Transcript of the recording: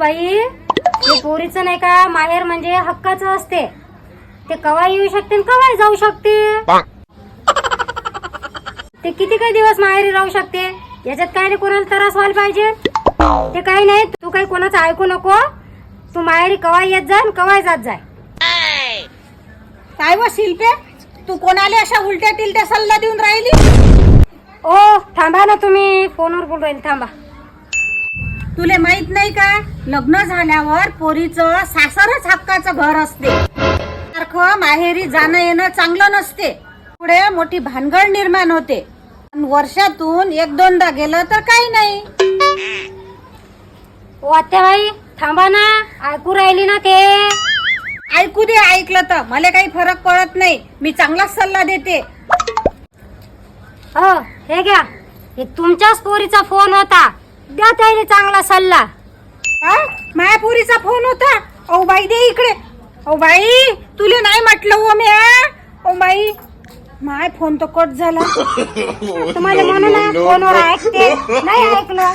बाई, हे पोरीचं नाही का माहेर म्हणजे हक्काचं असते. ते कवा येऊ शकते कवा जाऊ शकते. ते किती काही दिवस माहेरी राहू शकते. याच्यात काय नाही कोणाला त्रास व्हायला पाहिजे. ते काही नाही, तू काही कोणाचं ऐकू नको. तू माहेरी कवा येत जाय कवा जात जाय. काय व शिल्पे, तू कोणाला अशा उलट्या टिलट्या सल्ला देऊन राहिली? ओ थांबा ना, तुम्ही फोनवर बोलू राहिले, थांबा. तुले माहित नाही का, लग्न झाल्यावर पोरीचं सासरच हक्काचं घर असते. सारखं माहेरी जाणं येणं चांगलं नसते. पुढे मोठी भानगड निर्माण होते. वर्षातून एक दोनदा गेलं तर काही नाही. ओ आत्याबाई थांबा ना, ऐकू राहिली ना. ते ऐकू दे, ऐकलं तर मला काही फरक पडत नाही. मी चांगलाच सल्ला देते. हो हे घ्या, हे तुमच्याच पोरीचा फोन होता. द्या त्याने चांगला सल्ला. काय माया पोरीचा फोन होता? ओ बाई दे इकडे. ओ बाई, तुले नाही म्हटलं हो मी. ओ बाई, माय फोन तर कट झाला. तुम्हाला म्हणून फोनवर ऐकते नाही ऐकलं.